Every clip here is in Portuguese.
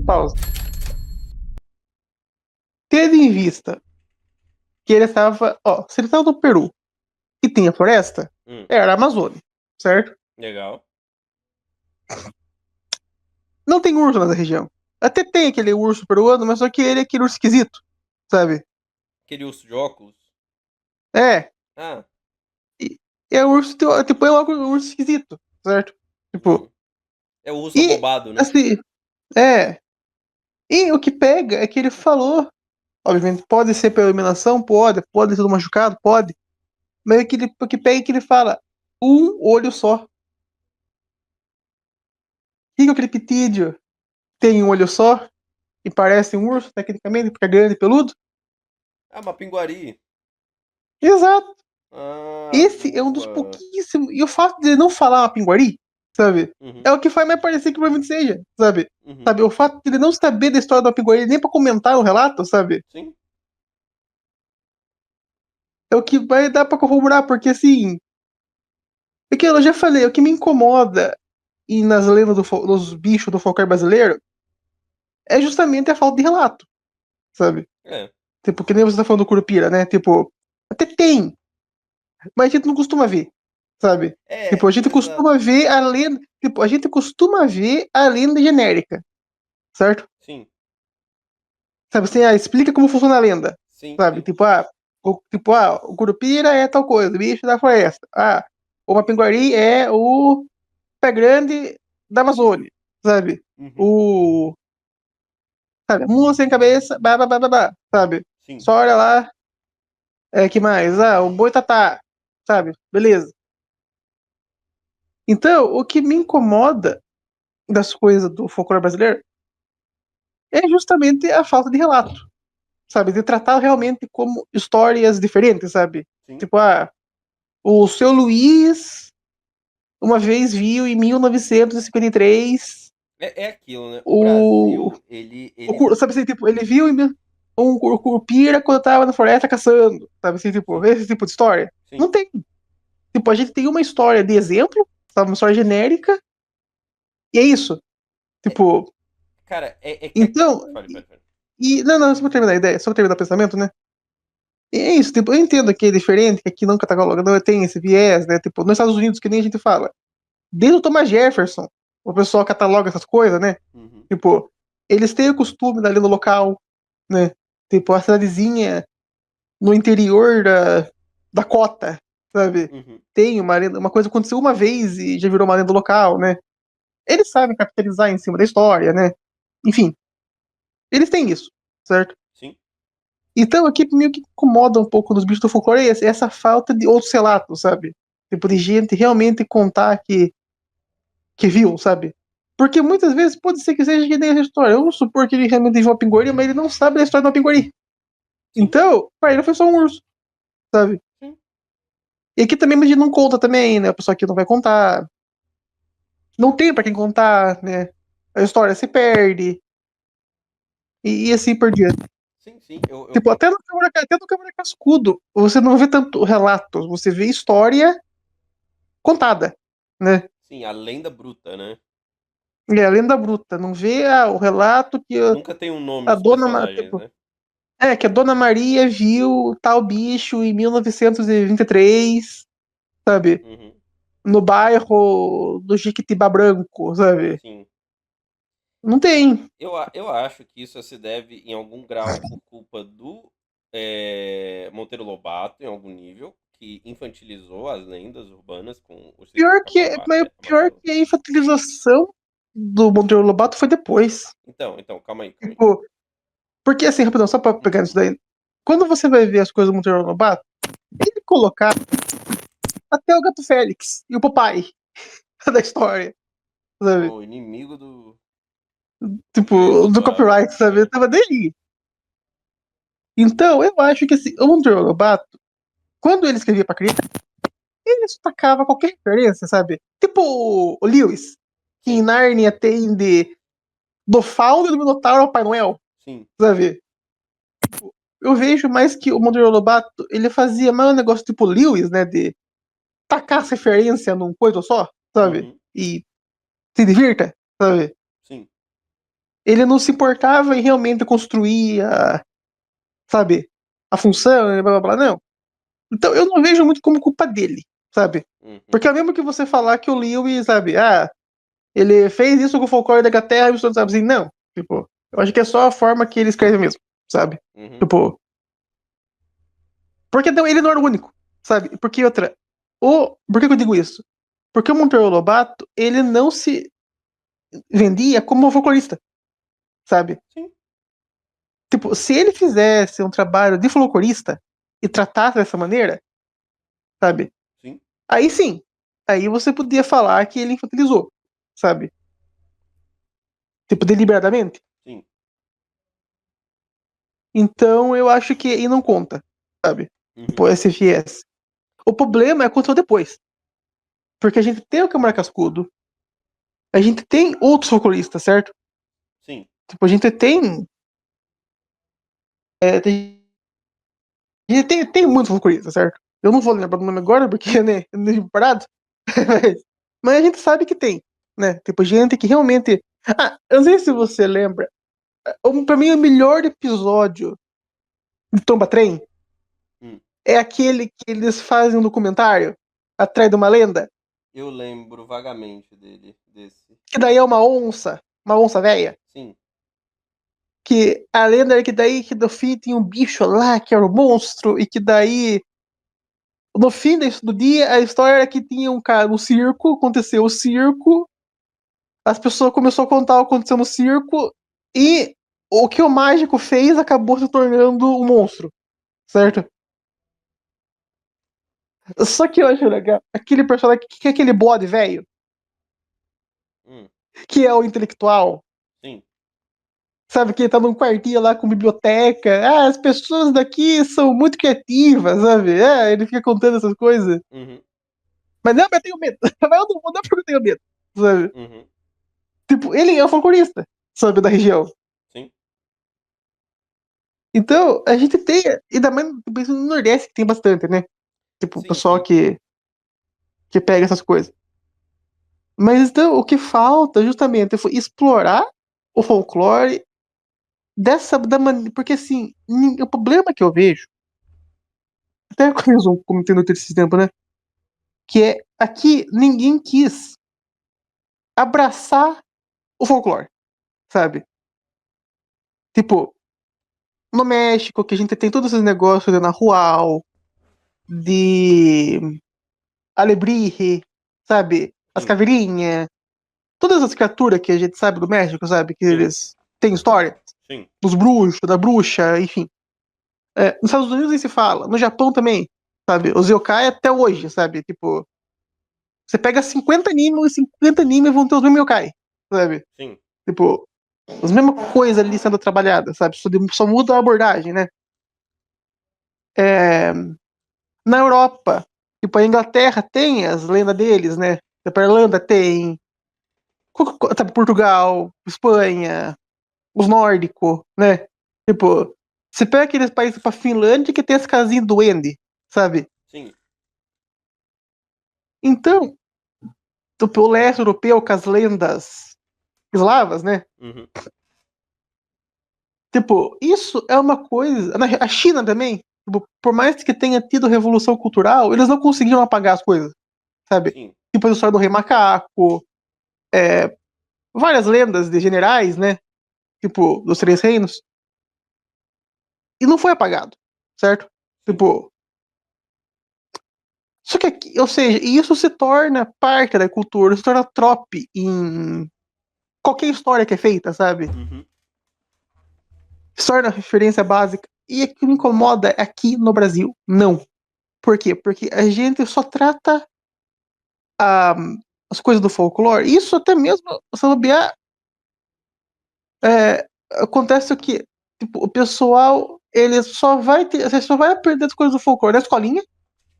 Pausa. Tendo em vista que ele estava, ó, se ele estava no Peru e tem a floresta, era a Amazônia, certo? Legal. Não tem urso nessa região. Até tem aquele urso peruano, mas só que ele é aquele urso esquisito, sabe? Aquele urso de óculos. É. Ah. E é urso, tipo, é logo um urso esquisito, certo? Tipo, É o urso e abobado, né? assim, é. E o que pega é que ele falou, obviamente, pode ser pela eliminação, pode ser do machucado, pode. Mas o que pega é que ele fala um olho só. E o criptídeo tem um olho só e parece um urso, tecnicamente, porque é grande e peludo? Ah, Mapinguari. Exato. Ah, Esse é um dos boa. pouquíssimos. E o fato de ele não falar uma pinguari, sabe? Uhum, É o que faz mais parecer que provavelmente seja, sabe? uhum. Sabe? O fato de ele não saber da história do pinguari nem pra comentar o relato, sabe? Sim. É o que vai dar pra corroborar, porque assim. É que eu já falei, o que me incomoda e nas lendas dos bichos do folclore brasileiro é justamente a falta de relato, sabe? É. Tipo, que nem você tá falando do Curupira, né? Tipo, até tem, mas a gente não costuma ver, sabe? Tipo, É, a gente exato. costuma ver a lenda. Tipo, a gente costuma ver a lenda genérica, certo? Sim, Sabe assim, explica como funciona a lenda. sim, Sabe? sim. O Curupira é tal coisa, o bicho da floresta. O Mapinguari é o pé grande da Amazônia, sabe? Uhum, O. Sabe? Mula sem cabeça, sabe? sim. Só olha lá, que mais? O Boitatá, sabe? Beleza. Então, o que me incomoda das coisas do folclore brasileiro é justamente a falta de relato, sabe? De tratar realmente como histórias diferentes, sabe? Sim. Tipo, o seu Luiz uma vez viu em 1953 É aquilo, né? O o. Brasil, ele. Sabe assim, tipo, ele viu um curupira quando tava na floresta caçando, sabe assim, tipo, Sim, esse tipo de história. sim. Não tem. Tipo, a gente tem uma história de exemplo, sabe? Uma história genérica, e é isso. É, Tipo, cara, é que. então. Fale. Não, só pra terminar a ideia, só pra terminar o pensamento, né? E é isso, tipo, eu entendo que é diferente, que aqui não cataloga, não tem esse viés, né? Tipo, nos Estados Unidos, que nem a gente fala. Desde o Thomas Jefferson, o pessoal cataloga essas coisas, né? Uhum, Tipo, eles têm o costume da lenda local, né? Tipo, a cidadezinha no interior da cota, sabe? uhum. Tem uma lenda, uma coisa que aconteceu uma vez e já virou uma lenda local, né? Eles sabem capitalizar em cima da história, né? Enfim, eles têm isso, certo? Sim. Então aqui meio que incomoda um pouco nos bichos do folclore é essa falta de outros relatos, sabe? Tipo, de gente realmente contar que viu, sabe? Porque muitas vezes pode ser que seja que nem essa história. Vamos supor que ele realmente viu uma pinguari, mas ele não sabe da história de uma pinguari. Sim. Então, pra ele foi só um urso, sabe? Sim. E aqui também a gente não conta também, né? A pessoa aqui não vai contar. Não tem pra quem contar, né? A história se perde. E assim por diante. Sim, sim. Eu Tipo, concordo. até no Câmara Cascudo, você não vê tanto relatos, você vê história contada, né? Sim, a lenda bruta, né? É a lenda bruta, não vê o relato que Nunca tem um nome a dos dona, personagens, tipo, né? que a Dona Maria viu tal bicho em 1923, sabe? Uhum. No bairro do Jequitibá Branco, sabe? Sim. Não tem. Eu acho que isso se deve, em algum grau, por culpa do Monteiro Lobato, em algum nível, que infantilizou as lendas urbanas com o circo Mas pior Amapá. que a infantilização do Monteiro Lobato foi depois. Então, calma aí, calma aí. Tipo, porque assim, rapidão, só pra pegar isso daí. Quando você vai ver as coisas do Monteiro Lobato, ele colocar até o Gato Félix e o Popeye da história, sabe? O inimigo do Tipo, direito do autoral, né? copyright, sabe? É. Tava dele. Então, eu acho que assim, o Monteiro Lobato, quando ele escrevia pra criança, ele destacava qualquer referência, sabe? Tipo o Lewis, que em Sim, Narnia tem do Fauno e do Minotauro ao Pai Noel, sim. sabe? Eu vejo mais que o Monteiro Lobato, ele fazia mais um negócio tipo Lewis, né? De tacar as referências num coisa só, sabe? Uhum, E se divirta, sabe? sim. ele não se importava em realmente construir sabe, a função, blá blá blá, não. Então eu não vejo muito como culpa dele, sabe? Uhum. Porque é mesmo que você falar que o Lewis, sabe, ele fez isso com o folclore da Inglaterra, e sabe assim, não. Tipo, eu acho que é só a forma que ele escreve mesmo, sabe? Uhum. Tipo, porque ele não era o único, sabe? Porque outra, por que eu digo isso? Porque o Monteiro Lobato, ele não se vendia como folclorista, sabe? Sim. Tipo, se ele fizesse um trabalho de folclorista e tratasse dessa maneira, sabe? Sim. Aí sim, aí você podia falar que ele infantilizou, sabe? Tipo, deliberadamente. Sim. Então eu acho que aí não conta, sabe? Uhum. Tipo, esse viés. O problema é acontecer depois. Porque a gente tem o Câmara Cascudo, a gente tem outros folcloristas, certo? Sim. Tipo, a gente tem. A gente tem muitos folcloristas, certo? Eu não vou lembrar do nome agora, porque, né, eu não tenho parado. Mas a gente sabe que tem, né? Tipo, gente que realmente. Eu não sei se você lembra. Pra mim, o melhor episódio de Tomba Trem Hum. é aquele que eles fazem um documentário atrás de uma lenda, Eu lembro vagamente desse. que daí é uma onça velha. Sim. Que a lenda era que daí que no fim tinha um bicho lá, que era um monstro, e que daí. No fim do dia, a história era que tinha um cara no circo, aconteceu o circo, as pessoas começaram a contar o que aconteceu no circo, e o que o mágico fez acabou se tornando um monstro, Sim. certo? Só que eu acho legal, aquele personagem que é aquele bode velho, Hum. que é o intelectual, Sim. sabe, que ele tá num quartinho lá com biblioteca, as pessoas daqui são muito criativas, sabe? Ele fica contando essas coisas. Uhum. Mas não, eu tenho medo. Mas eu não vou dar porque eu tenho medo, sabe? Uhum. Tipo, ele é um folclorista, sabe, da região. Sim. Então, a gente tem, ainda mais no Nordeste que tem bastante, né? Tipo, o Sim, pessoal sim. que pega essas coisas. Mas então, o que falta justamente foi explorar o folclore da maneira. Porque assim, o problema que eu vejo, até eu comentei no esse tempo, né? Que é aqui ninguém quis abraçar o folclore, sabe? Tipo, no México, que a gente tem todos esses negócios de Nahual, de Alebrije, sabe? As Sim. caveirinhas, todas as criaturas que a gente sabe do México, sabe? Que Sim. eles têm história. Sim. Dos bruxos, da bruxa, enfim. Nos Estados Unidos nem se fala, no Japão também, sabe? Os yokai até hoje, sabe? Tipo, você pega 50 animes e 50 animes vão ter os mesmos yokai, sabe? Sim. Tipo, as mesmas coisas ali sendo trabalhadas, sabe? Só muda a abordagem, né? É, na Europa, tipo, a Inglaterra tem as lendas deles, né? Tipo, a Irlanda tem, sabe, Portugal, Espanha, os nórdicos, né? Tipo, você pega aqueles países tipo a Finlândia que tem as casinhas do duende, sabe? Sim. Então, tipo, o leste europeu com as lendas eslavas, né? Uhum. Tipo, isso é uma coisa. A China também, tipo, por mais que tenha tido revolução cultural, eles não conseguiram apagar as coisas, sabe? Sim. Tipo a história do Rei Macaco, várias lendas de generais, né? Tipo, dos Três Reinos. E não foi apagado, certo? Sim. Tipo. Só que aqui, ou seja, isso se torna parte da cultura, se torna trope em qualquer história que é feita, sabe? Uhum. Se torna referência básica. E o que me incomoda aqui no Brasil, não. Por quê? Porque a gente só trata ah, as coisas do folclore. Isso até mesmo, se bobear, acontece o que tipo, o pessoal ele só vai ter, você só vai aprender as coisas do folclore na escolinha,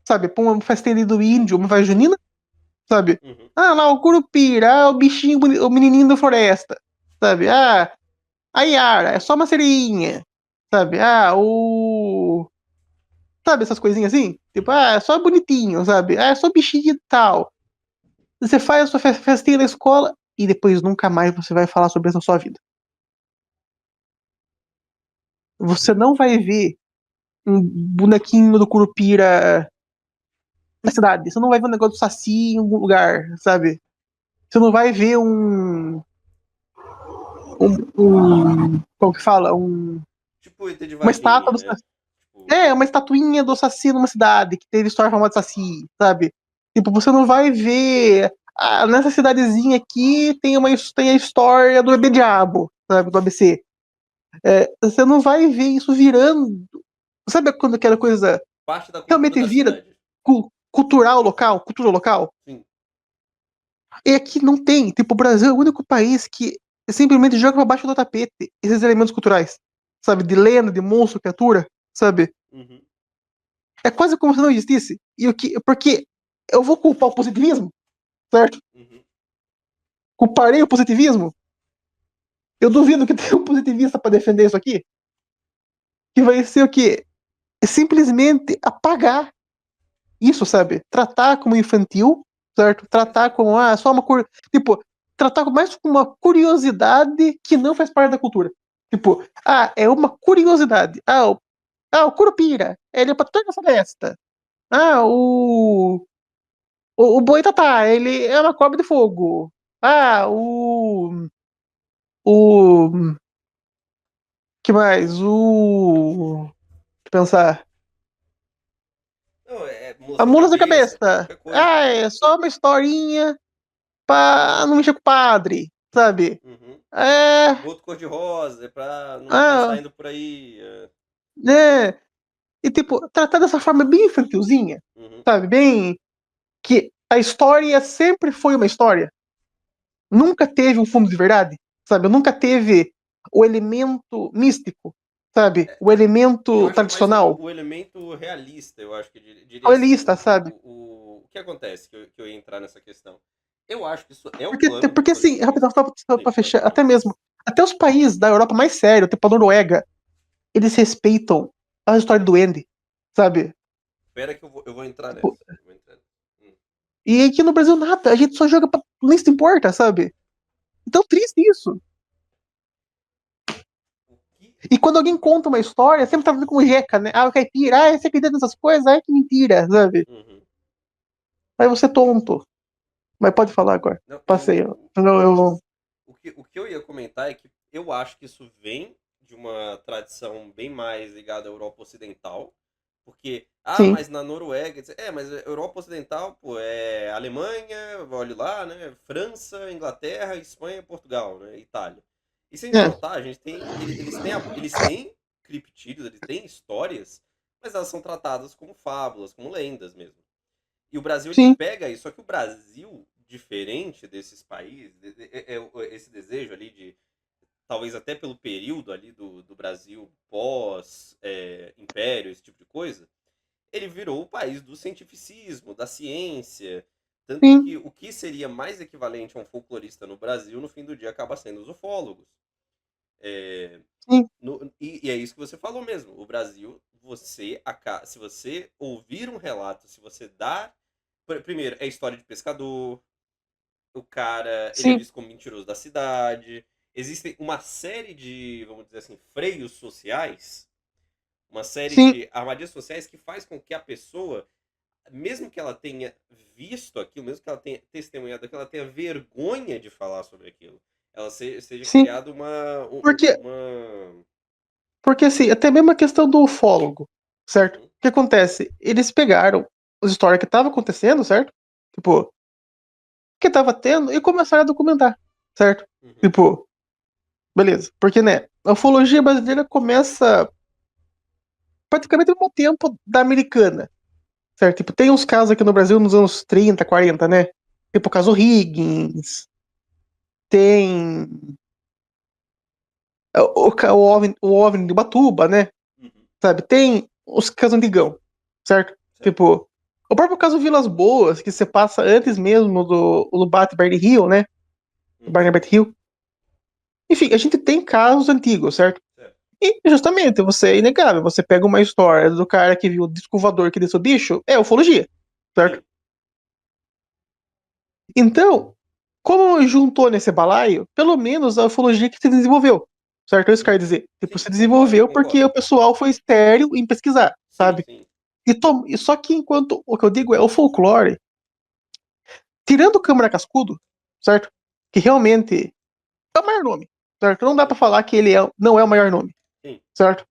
sabe? Pra uma festinha do índio, uma festa junina, sabe? Uhum. Lá o curupira, o bichinho, o menininho da floresta, sabe? A Yara, é só uma sereinha, sabe? Sabe essas coisinhas assim? Tipo, Uhum. é só bonitinho, sabe? É só bichinho e tal. Você faz a sua festinha na escola e depois nunca mais você vai falar sobre isso na sua vida. Você não vai ver um bonequinho do Curupira na cidade. Você não vai ver um negócio do Saci em algum lugar, sabe? Você não vai ver como que fala? Tipo o ET de Uma estátua Varginha, do né? Saci. Tipo, É, uma estatuinha do Saci numa cidade que teve história famosa de Saci, sabe? Tipo, você não vai ver. Ah, nessa cidadezinha aqui tem a história do bebê diabo, sabe? Do ABC. É, você não vai ver isso virando. Sabe quando aquela coisa parte da cultura realmente da vira cidade. cultural local, cultura local? Sim. E aqui não tem. Tipo, o Brasil é o único país que simplesmente joga pra baixo do tapete esses elementos culturais. Sabe? De lenda, de monstro, criatura, sabe? Uhum. É quase como se não existisse. Porque eu vou culpar o positivismo, certo? Uhum. Culparei o positivismo. Eu duvido que tenha um positivista para defender isso aqui. Que vai ser o quê? Simplesmente apagar isso, sabe? Tratar como infantil, certo? Pois Tratar é. como só uma tipo, tratar mais como uma curiosidade que não faz parte da cultura. Tipo, é uma curiosidade. O Curupira, ele é patrulha da floresta. Ah, o Boitatá, ele é uma cobra de fogo. Ah, o que mais? Deixa eu pensar. Não, é mula A sem mula sem cabeça, cabeça. qualquer coisa. É só uma historinha pra não mexer com o padre, sabe? Uhum. É. Boto cor-de-rosa, é pra não ficar Ah, saindo por aí. né? E tipo, tratar dessa forma bem infantilzinha, Uhum. sabe? Bem. Que a história sempre foi uma história. Nunca teve um fundo de verdade, sabe? Nunca teve o elemento místico, sabe? O Eu elemento acho que é mais o, tradicional. o elemento realista, eu acho que diria assim. Realista, sabe? O que acontece que eu ia entrar nessa questão? Eu acho que isso é o Porque, plano do porque assim, rapidão, colecionista. só Sim, pra pode fechar, falar. até mesmo. Até os países da Europa mais sérios, tipo a Noruega, eles respeitam a história do Andy, sabe? Espera que eu vou entrar Tipo, nessa. Eu vou entrar nessa. e aqui no Brasil nada, a gente só joga pra. Nem se importa, sabe? Então triste isso. O que. E quando alguém conta uma história, sempre tá falando com jeca, né? O caipira, você acredita nessas coisas? Que mentira, sabe? Uhum. Aí você é tonto. Mas pode falar agora. Não, Passei. Eu. o que eu ia comentar é que eu acho que isso vem de uma tradição bem mais ligada à Europa Ocidental. Porque, Sim, mas na Noruega, mas a Europa Ocidental, pô, é Alemanha, olha lá, né? França, Inglaterra, Espanha, Portugal, né? Itália. E se a gente é, notar, a gente tem, eles têm criptídeos, eles têm histórias, mas elas são tratadas como fábulas, como lendas mesmo. E o Brasil ele sim, pega isso, só que o Brasil, diferente desses países, esse desejo ali de, talvez até pelo período ali do Brasil pós-império, esse tipo de coisa, ele virou o país do cientificismo, da ciência. Tanto sim, que o que seria mais equivalente a um folclorista no Brasil, no fim do dia, acaba sendo os ufólogos. É, sim, e é isso que você falou mesmo. O Brasil, se você ouvir um relato, se você dar. Primeiro, é história de pescador. O cara, ele é sim, visto como mentiroso da cidade. Existem uma série de, vamos dizer assim, freios sociais, uma série sim, de armadilhas sociais que faz com que a pessoa, mesmo que ela tenha visto aquilo, mesmo que ela tenha testemunhado aquilo, ela tenha vergonha de falar sobre aquilo. Ela seja sim. criada uma, Porque, uma. porque assim, até mesmo a questão do ufólogo, certo? O Uhum, que acontece? Eles pegaram as histórias que estavam acontecendo, certo? Tipo, que tava tendo e começaram a documentar, certo? uhum, Tipo, beleza. Porque, né, a ufologia brasileira começa praticamente no mesmo tempo da americana, certo? Tipo, tem uns casos aqui no Brasil nos anos 30, 40, né? Tipo o caso Higgins, tem o OVNI de Ubatuba, né? uhum. Sabe? Tem os casos antigão, certo? Certo. Tipo, o próprio caso Vilas Boas, que você passa antes mesmo do Bate Barney Hill, né? Do Uhum, Barney Hill. Enfim, a gente tem casos antigos, certo? certo. E justamente, você é inegável. Você pega uma história do cara que viu o disco voador que desceu o bicho, é ufologia, certo? Sim. Então, como juntou nesse balaio, pelo menos a ufologia que se desenvolveu. certo? É isso que eu quero Sim, dizer. Tipo, sim, se concordo, desenvolveu porque concordo. o pessoal foi estéril em pesquisar, Sim, sabe? sim. E só que enquanto o que eu digo é o folclore, tirando o Câmara Cascudo, certo? Que realmente é o maior nome, certo? Não dá pra falar que ele não é o maior nome, Sim. certo?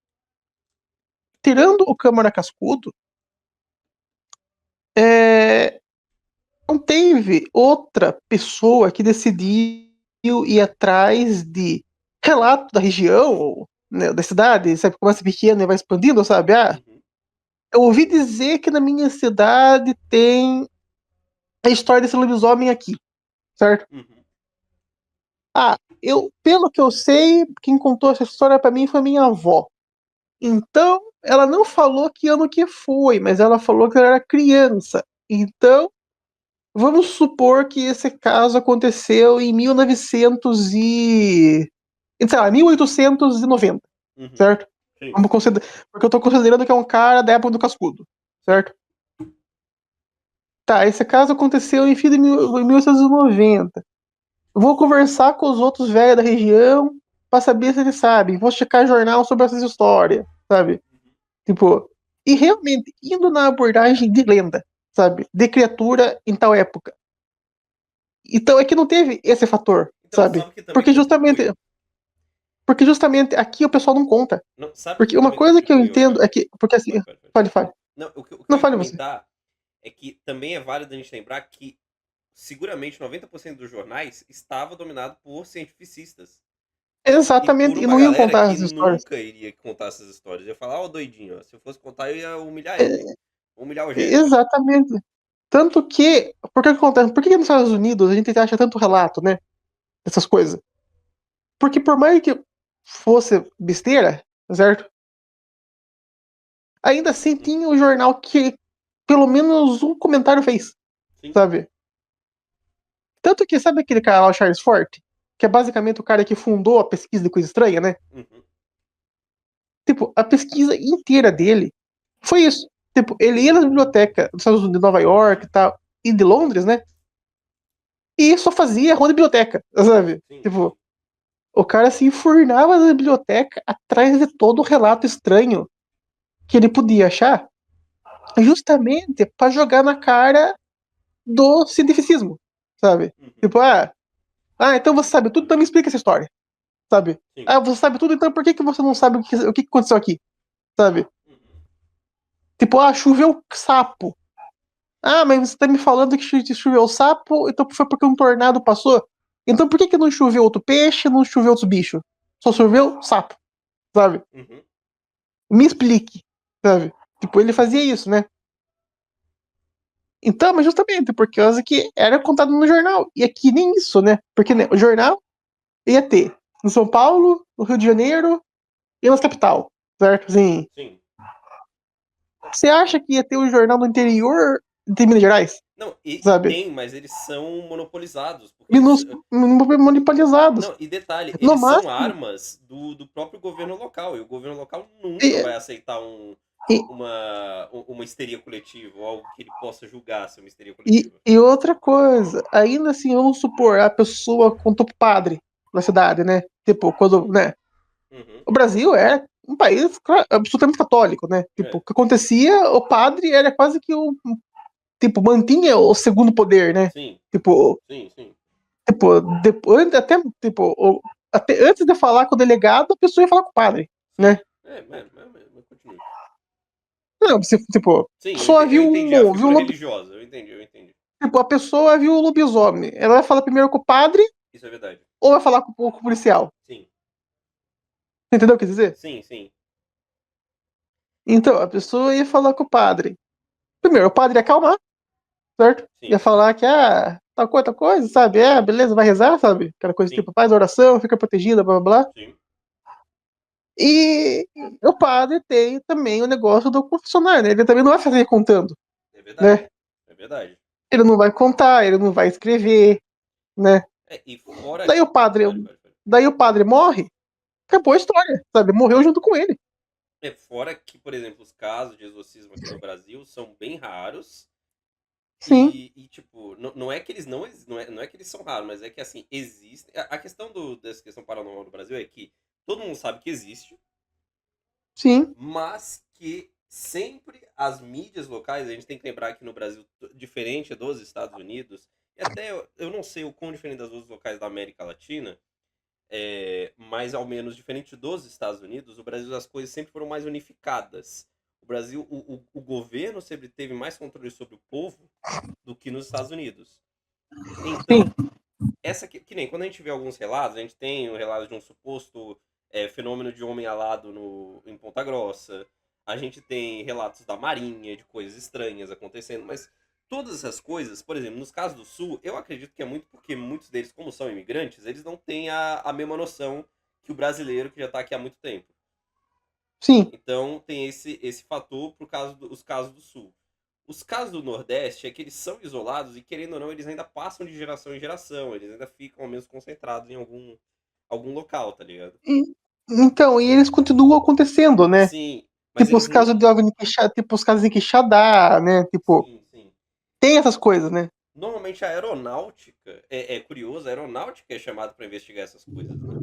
Tirando o Câmara Cascudo, é, não teve outra pessoa que decidiu ir atrás de relato da região, ou, né, da cidade, sabe? Começa pequeno e vai expandindo, sabe? Ah, Uhum. eu ouvi dizer que na minha cidade tem a história desse lobisomem aqui, certo? Uhum. Ah, pelo que eu sei, quem contou essa história pra mim foi minha avó. Então, ela não falou que ano que foi, mas ela falou que ela era criança. Então, vamos supor que esse caso aconteceu em 1900 sei lá, 1890, Uhum. certo? Sim. Vamos considerar, porque eu tô considerando que é um cara da época do Cascudo, Sim. certo? Tá, esse caso aconteceu em fim de 1890. Vou conversar com os outros velhos da região pra saber se eles sabem. Vou checar jornal sobre essas histórias, sabe? Uhum. Tipo, e realmente indo na abordagem de lenda, sabe? De criatura em tal época. Então é que não teve esse fator, Então, sabe? sabe o que também Porque justamente, contribui? porque justamente aqui o pessoal não conta. Não, sabe o que Porque uma também coisa que eu contribui, entendo Rafael? é que, porque assim, Pode, pode, pode. fale. Não, o que Não eu ia fale você. comentar é que também é válido a gente lembrar que seguramente 90% dos jornais estava dominado por cientificistas. E por Exatamente, e uma não iam galera contar que as histórias. nunca iria contar essas histórias. Eu ia falar, ó, doidinho, ó, se eu fosse contar, eu ia humilhar ele. É, Humilhar o Jeff. exatamente. Tanto que, por que acontece? Por que nos Estados Unidos a gente acha tanto relato, né? Dessas coisas? Porque por mais que fosse besteira, certo? Ainda assim Uhum. tinha o jornal que pelo menos um comentário fez, Sim. sabe? Tanto que, sabe aquele cara lá, o Charles Fort? Que é basicamente o cara que fundou a pesquisa de coisa estranha, né? Uhum. Tipo, a pesquisa inteira dele foi isso. Tipo, ele ia nas bibliotecas dos Estados Unidos, de Nova York e tal, e de Londres, né? E só fazia ronda de biblioteca, sabe? Sim, sim. Tipo, o cara se enfurnava na biblioteca atrás de todo o relato estranho que ele podia achar, justamente para jogar na cara do cientificismo, sabe? Uhum. Tipo, então você sabe tudo, então me explica essa história, sabe? Sim. Ah, você sabe tudo, então por que você não sabe o que aconteceu aqui, sabe? Uhum. Tipo, choveu sapo. Ah, mas você tá me falando que choveu sapo, então foi porque um tornado passou? Então por que não choveu outro peixe, não choveu outros bichos? Só choveu sapo, sabe? Uhum. Me explique, sabe? Tipo, ele fazia isso, né? Então, mas justamente por causa que era contado no jornal. E aqui nem isso, né? Porque né, o jornal ia ter em São Paulo, no Rio de Janeiro e nas capital, certo? Assim, Sim. você acha que ia ter um jornal no interior de Minas Gerais, Não, e sabe? tem, mas eles são monopolizados, porque eles. Minus, monopolizados. Não, e detalhe, No eles são máximo, armas do próprio governo local, e o governo local nunca e, vai aceitar e, uma histeria coletiva, ou algo que ele possa julgar ser uma histeria e, coletiva. e outra coisa, ainda assim, vamos supor, a pessoa contou pro padre na cidade, né? Tipo, quando, né? Uhum. O Brasil é um país absolutamente católico, né? Tipo, É. o que acontecia, o padre era quase que o, tipo, mantinha o segundo poder, né? Sim, Tipo, sim, sim. depois, até, tipo, até antes de falar com o delegado, a pessoa ia falar com o padre, Sim. né? Mas continue. Não, você, tipo, Sim, só eu viu entendi a viu figura religiosa, eu entendi, eu entendi. tipo, a pessoa viu o lobisomem. Ela vai falar primeiro com o padre Isso é verdade. ou vai falar com o policial? Sim, Entendeu o que eu quis dizer? sim, sim, Então, a pessoa ia falar com o padre. Primeiro, o padre ia acalmar, certo? Ia sim, falar que, tal coisa, sabe? Beleza, vai rezar, sabe? Aquela coisa sim, tipo, faz oração, fica protegida, blá blá blá. sim. E o padre tem também o negócio do confessionário, né? Ele também não vai fazer contando, É verdade. né? É verdade. Ele não vai contar, ele não vai escrever, né? É, e fora. Daí o padre, Pode. daí o padre morre, acabou a história, sabe? Morreu junto com ele. É, fora que, por exemplo, os casos de exorcismo aqui no Brasil são bem raros. Sim, Tipo, não é que eles não é que eles são raros, mas é que assim, existe. A questão dessa questão paranormal no Brasil é que todo mundo sabe que existe, Sim, mas que sempre as mídias locais, a gente tem que lembrar que no Brasil, diferente dos Estados Unidos, e até eu não sei o quão diferente das outras locais da América Latina, mas ao menos diferente dos Estados Unidos, o Brasil as coisas sempre foram mais unificadas. O Brasil, o governo sempre teve mais controle sobre o povo do que nos Estados Unidos. sim, Então, essa que nem quando a gente vê alguns relatos, a gente tem o relato de um suposto fenômeno de homem alado em Ponta Grossa, a gente tem relatos da Marinha, de coisas estranhas acontecendo, mas todas essas coisas, por exemplo, nos casos do Sul, eu acredito que é muito porque muitos deles, como são imigrantes, eles não têm a mesma noção que o brasileiro que já está aqui há muito tempo. sim. Então tem esse fator por causa dos casos do Sul. Os casos do Nordeste é que eles são isolados e, querendo ou não, eles ainda passam de geração em geração. Eles ainda ficam, ao menos, concentrados em algum local, tá ligado? Então, e eles continuam acontecendo, né? Sim, mas Tipo eles os casos não. de OVNI tipo os casos em Quixadá, né? Tipo, Sim, sim. tem essas coisas, né? Normalmente a aeronáutica, é curioso, a aeronáutica é chamada para investigar essas coisas, né?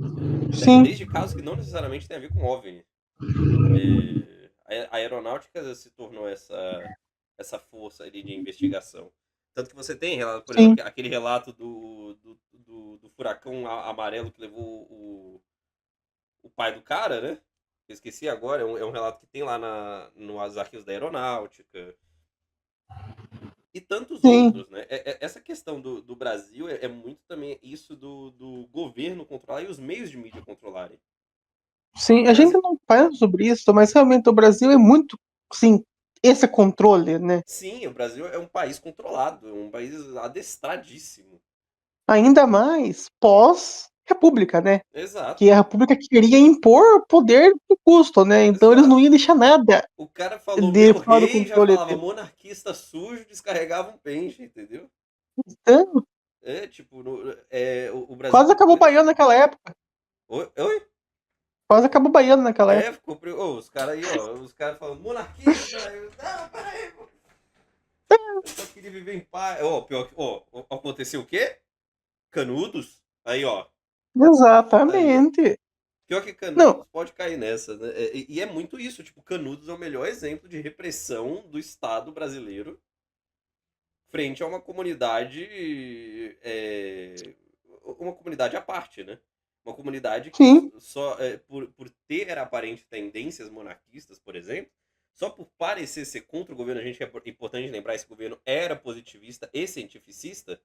Sim, Desde casos que não necessariamente têm a ver com OVNI. A aeronáutica se tornou essa força ali de investigação. Tanto que você tem, por exemplo, sim, aquele relato do furacão amarelo que levou o pai do cara, né? Eu esqueci agora, é um relato que tem lá nos arquivos da aeronáutica. E tantos sim, outros, né? Essa questão do Brasil é muito também isso do governo controlar e os meios de mídia controlarem. sim. O A gente Brasil, não fala sobre isso, mas realmente o Brasil é muito, sim, esse controle, né? sim, o Brasil é um país controlado, é um país adestradíssimo. Ainda mais pós-república, né? Que Exato, a república queria impor poder por custo, né? Então eles não exato. iam deixar nada O cara falou de meu fora do rei, já controle falava dele. monarquista sujo, descarregava um peixe, entendeu? Então, É, tipo, o Brasil quase ficou acabou o baiano naquela época. Oi? Oi? Quase acabou o baiano naquela época. Ficou. Os caras aí, ó, os caras falando monarquista. Não, peraí, pô. Eu só queria viver em paz. Ó, pior que. Ó, aconteceu o quê? Canudos? Aí, ó. Aí, ó. Exatamente. Pior que Não, Canudos pode cair nessa, né? E é muito isso, tipo, Canudos é o melhor exemplo de repressão do Estado brasileiro frente a uma comunidade. Uma comunidade à parte, né? Uma comunidade que sim, só. Por ter aparente tendências monarquistas, por exemplo, só por parecer ser contra o governo, a gente é importante lembrar, esse governo era positivista e cientificista,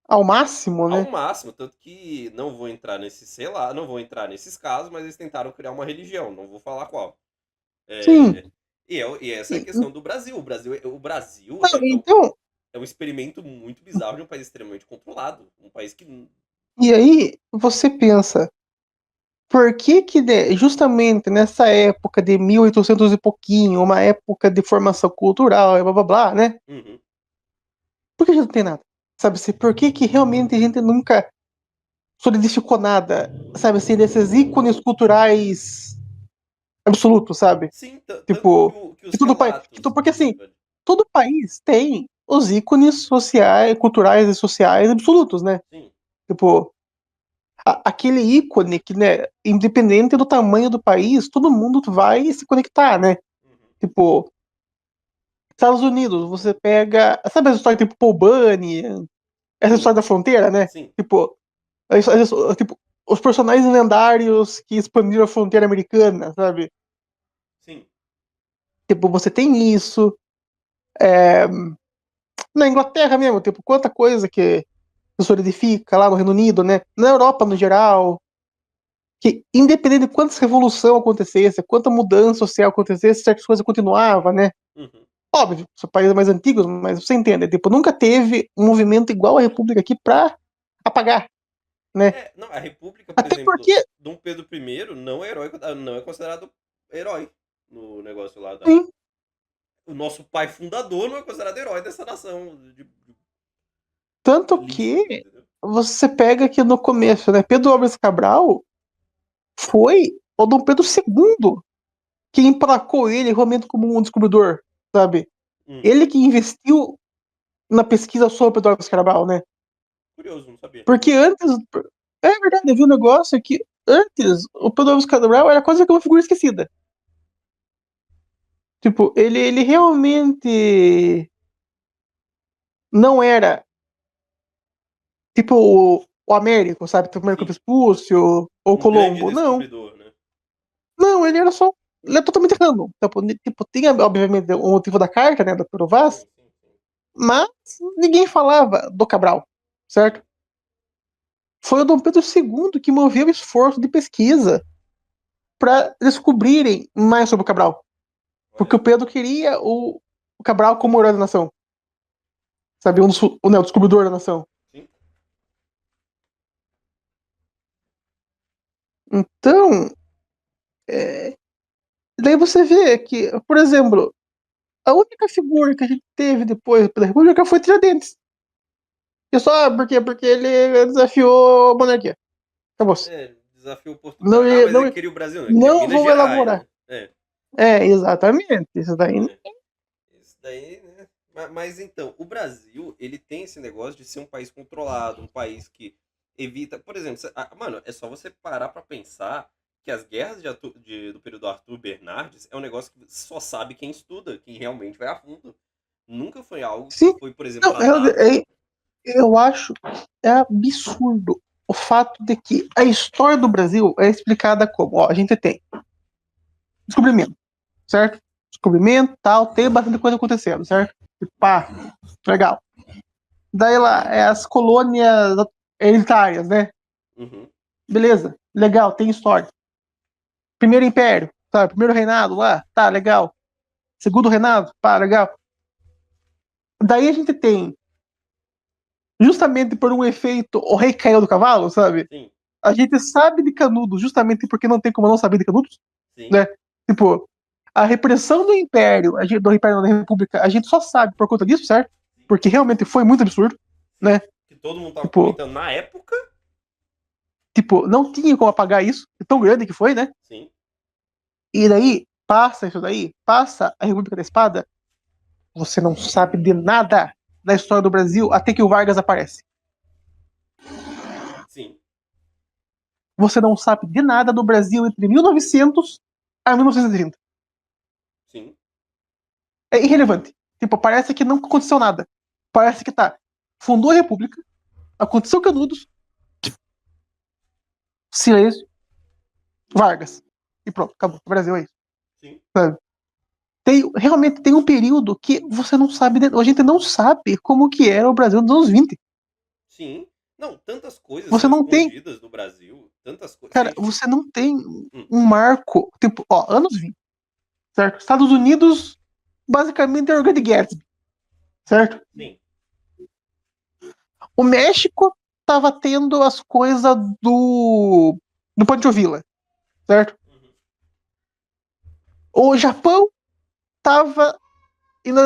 ao máximo, ao né? máximo, tanto que não vou entrar nesse, sei lá, não vou entrar nesses casos, mas eles tentaram criar uma religião, não vou falar qual. Sim. É, e essa é a E- questão do Brasil. O Brasil não, então, é um experimento muito bizarro de um país extremamente controlado. Um país que. e aí você pensa, por que que justamente nessa época de 1800 e pouquinho, uma época de formação cultural e blá blá blá, né? Uhum, Por que a gente não tem nada? Sabe assim, por que que realmente a gente nunca solidificou nada, sabe assim, desses ícones culturais absolutos, sabe? sim, tanto que, Tipo, que os que todo país, relatos. porque Desculpa, assim, velho. todo país tem os ícones sociais, culturais e sociais absolutos, né? Sim. Tipo, aquele ícone que, né, independente do tamanho do país, todo mundo vai se conectar, né? Uhum, Tipo, Estados Unidos, você pega, sabe essa história tipo Paul Bunny, essa sim, história da fronteira, né? sim, Tipo, tipo, os personagens lendários que expandiram a fronteira americana, sabe? sim. Tipo, você tem isso. É, na Inglaterra mesmo, tipo, quanta coisa que se solidifica lá no Reino Unido, né? Na Europa no geral, que independente de quantas revolução acontecesse, quanta mudança social acontecesse, certas coisas continuavam, né? Uhum. Óbvio, são países mais antigos, mas você entende, tipo, nunca teve um movimento igual a República aqui pra apagar, né? Não, a República, por Até exemplo, porque, Dom Pedro I não é herói, não é considerado herói no negócio lá da. sim, O nosso pai fundador não é considerado herói dessa nação de tanto lixo, que entendeu? você pega aqui no começo, né? Pedro Álvares Cabral foi o Dom Pedro II que emplacou ele realmente como um descobridor, sabe? Uhum. Ele que investiu na pesquisa sobre Pedro Álvares Cabral, né? Curioso, não sabia. Porque antes. É verdade, eu vi um negócio que antes, o Pedro Álvares Cabral era quase que uma figura esquecida. Tipo, ele realmente não era tipo o Américo, sabe? Tipo, o Américo Sim. Vespúcio ou Um grande Colombo. Não. descobridor, né? Não, ele era só. Ele é totalmente random. Tipo, tinha, obviamente, o motivo da carta, né? Da Pedro Vaz, Sim, sim, sim. mas ninguém falava do Cabral, certo? Foi o Dom Pedro II que moveu o esforço de pesquisa para descobrirem mais sobre o Cabral. Porque Olha o Pedro queria o Cabral como herói da nação. Sabe? O descobridor da nação. sim. Então, daí você vê que, por exemplo, a única figura que a gente teve depois da República foi Tiradentes. E só porque ele desafiou a monarquia. Acabou. Desafiou Portugal. Não, Ah, mas ele não, queria o Brasil, não. Ele queria não Minas vou Gerais, elaborar. né? É, Exatamente. Isso daí. é. Isso daí, né? Mas então, o Brasil, ele tem esse negócio de ser um país controlado, um país que evita. Por exemplo, mano, é só você parar pra pensar que as guerras do período Arthur Bernardes é um negócio que só sabe quem estuda, quem realmente vai a fundo. Nunca foi algo que Sim. foi, por exemplo, Não, tratado. eu acho absurdo o fato de que a história do Brasil é explicada como, ó, a gente tem descobrimento, certo? Descobrimento, tal, tem bastante coisa acontecendo, certo? E pá, legal. Daí lá, as colônias hereditárias, né? Uhum, Beleza, legal, tem história. Primeiro Império, tá? Primeiro reinado lá, tá, legal. Segundo reinado, pá, legal. Daí a gente tem, justamente por um efeito, o rei caiu do cavalo, sabe? sim, A gente sabe de Canudos justamente porque não tem como não saber de Canudos, sim. né? Tipo, a repressão do Império, do Império da República, a gente só sabe por conta disso, certo? Porque realmente foi muito absurdo, Sim. né? Que todo mundo tava Tipo, comentando na época. não tinha como apagar isso, tão grande que foi, né? Sim. E daí, passa isso daí, passa a República da Espada, você não sabe de nada da história do Brasil até que o Vargas aparece. Sim. Você não sabe de nada do Brasil entre 1900 a 1930. Sim. É irrelevante. Tipo, parece que não aconteceu nada. Parece que tá. Fundou a República, aconteceu Canudos, silêncio, Vargas. E pronto, acabou. O Brasil é isso. Sim. Sabe? Realmente tem um período que você não sabe. A gente não sabe como que era o Brasil nos anos 20. Sim. Não, tantas coisas Você são não tem. escondidas do Brasil. Tantas coisas. Se a Cara, gente. você não tem Hum, um marco. Tipo, ó, anos 20, certo? Estados Unidos, basicamente, é Organ de Gatsby, certo? sim. O México tava tendo as coisas do Pancho Villa, certo? Uhum. O Japão tava indo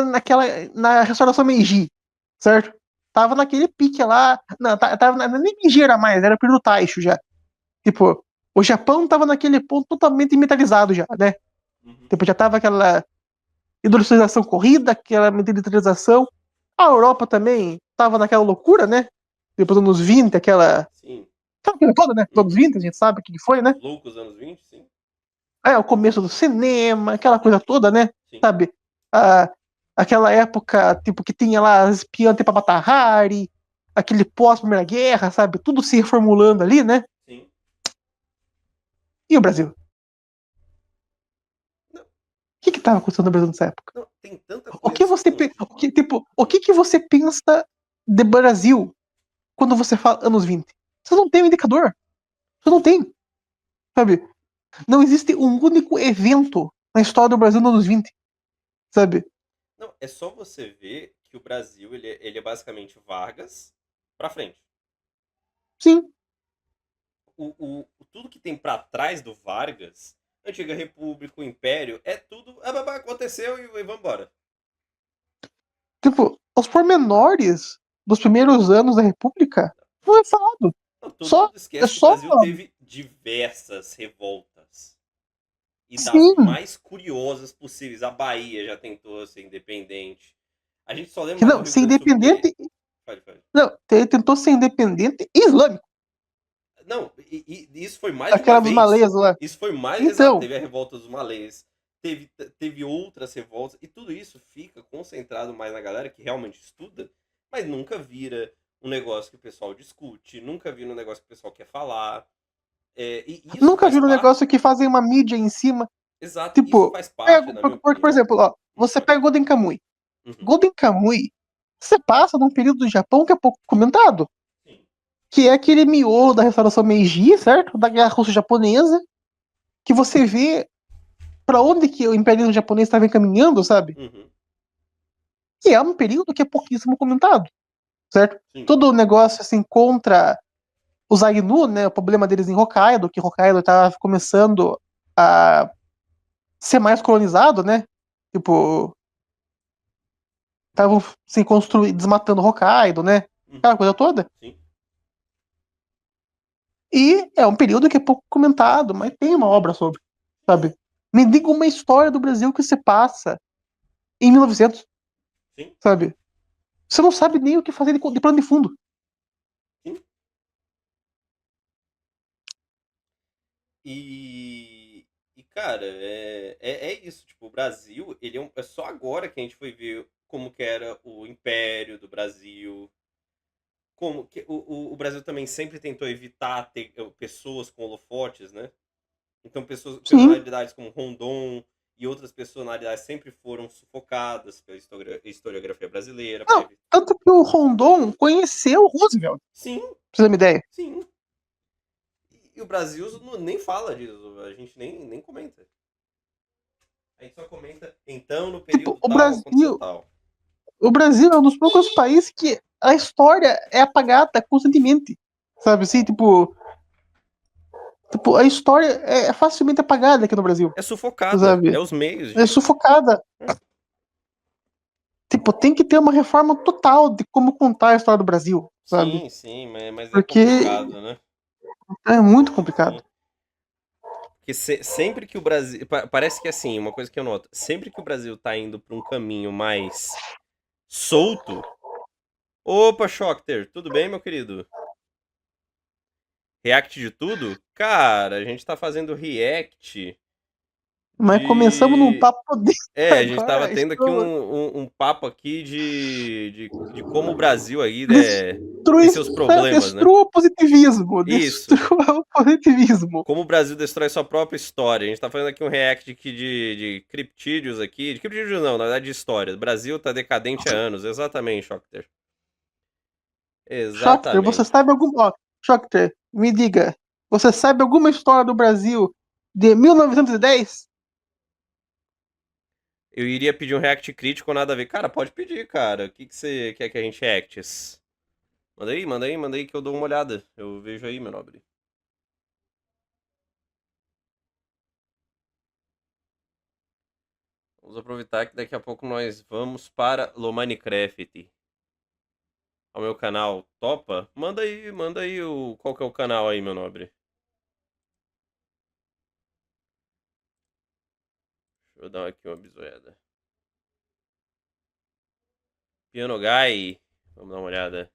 na restauração Meiji, certo? Tava naquele pique lá, não, tava nem Meiji era mais, era o período Taisho já. Tipo, o Japão tava naquele ponto totalmente militarizado já, né? Uhum. Tipo, já tava aquela industrialização corrida, aquela militarização. A Europa também tava naquela loucura, né? Depois dos anos 20, Sim. aquela coisa toda, né? Dos anos Uhum. 20, a gente sabe o que foi, né? Os loucos anos 20, sim. O começo do cinema, aquela coisa toda, né? Sim. Sabe? Ah, aquela época, tipo, que tinha lá as espiãs pra matar Harry, aquele pós-Primeira Guerra, sabe? Tudo se reformulando ali, né? Sim. E o Brasil? Não, O que estava acontecendo no Brasil nessa época? não, tem tanta O coisa que você, escondida. o que você pensa de Brasil quando você fala anos 20? Você não tem um indicador. Você não tem, sabe? Não existe um único evento na história do Brasil nos anos 20, sabe? Não, é só você ver que o Brasil, ele é basicamente Vargas pra frente. Sim. Tudo que tem pra trás do Vargas, Antiga República, o Império, é tudo. Aconteceu e vambora. Tipo, os pormenores dos primeiros anos da República não é falado. Não, todo Só, mundo é esquece que o só, Brasil teve diversas revoltas. E das sim. mais curiosas possíveis. A Bahia já tentou ser independente. A gente só lembra Que mais do não, Rio ser Grande do Sul porque. independente. Fale, fale. Não, ele tentou ser independente e islâmico. Não, e isso foi mais de uma Aquela dos vez. malês lá. Isso foi mais. Exato, Então, teve a revolta dos malês, teve outras revoltas, e tudo isso fica concentrado mais na galera que realmente estuda, mas nunca vira um negócio que o pessoal discute, nunca vira um negócio que o pessoal quer falar. E isso nunca faz vi um parte. negócio que fazem uma mídia em cima. Exato, isso Tipo, faz parte, na minha porque, por opinião. exemplo, ó, você Pode pega falar. Golden Kamuy. Uhum. Golden Kamuy, você passa num período do Japão que é pouco comentado, Sim. que é aquele miolo da restauração Meiji, certo? Da Guerra Russo-Japonesa, que você vê pra onde que o Império Japonês estava encaminhando, sabe? Uhum. E é um período que é pouquíssimo comentado, certo? Sim. Todo o negócio assim contra os Ainu, né? O problema deles em Hokkaido, que Hokkaido estava começando a ser mais colonizado, né? Tipo, estavam se construir, desmatando Hokkaido, né? Uhum. Aquela coisa toda. Sim. E é um período que é pouco comentado, mas tem uma obra sobre, Sim. sabe? Me diga uma história do Brasil que se passa em 1900, Sim. sabe? Você não sabe nem o que fazer de plano de fundo. Sim. E, cara, é isso. Tipo, o Brasil, ele é só agora que a gente foi ver como que era o Império do Brasil. Como que o Brasil também sempre tentou evitar ter pessoas com holofotes, né? Então, Sim. personalidades como Rondon e outras personalidades sempre foram sufocadas pela historiografia brasileira. Não, tanto que o Rondon conheceu o Roosevelt, Sim, pra você ter uma ideia. sim. E o Brasil nem fala disso, a gente nem comenta. A gente só comenta, então, no Tipo, período tal, aconteceu tal. O Brasil é um dos poucos países que a história é apagada constantemente. Sabe assim, tipo, a história é facilmente apagada aqui no Brasil. É sufocada, é Sabe? os meios É de. sufocada. Tipo, tem que ter uma reforma total de como contar a história do Brasil, sabe? Sim, sim, mas é Porque complicado, né? é muito complicado. Sim. Porque sempre que o Brasil. Parece que assim, uma coisa que eu noto, sempre que o Brasil tá indo pra um caminho mais solto. Opa, Schocter, tudo bem, meu querido? React de tudo? Cara, a gente tá fazendo react Mas começamos num de. papo desse A gente tava agora. tendo aqui um papo aqui de como o Brasil aí tem Destrui, seus problemas, né? destrua o positivismo. Isso. Destrua o positivismo. Como o Brasil destrói sua própria história. A gente tá fazendo aqui um react aqui de criptídeos aqui. De criptídeos não, na verdade de história. O Brasil tá decadente há anos. Exatamente, Schocter. Schocter, você Exatamente. sabe algum. Ó, Schocter, me diga. Você sabe alguma história do Brasil de 1910? Eu iria pedir um react crítico ou nada a ver. Cara, pode pedir, cara. O que, que você quer que a gente reacts? Manda aí, manda aí, manda aí que eu dou uma olhada. Eu vejo aí, meu nobre. Vamos aproveitar que daqui a pouco nós vamos para o Minecraft. Ao meu canal, topa? Manda aí qual que é o canal aí, meu nobre. Deixa eu dar aqui uma bisoiada. Piano Guy. Vamos dar uma olhada.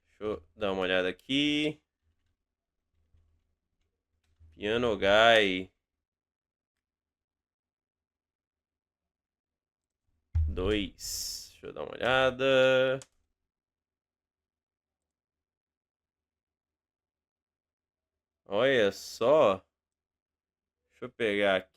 Deixa eu dar uma olhada aqui. Piano Guy 2. Deixa eu dar uma olhada. Olha só. Deixa eu pegar aqui.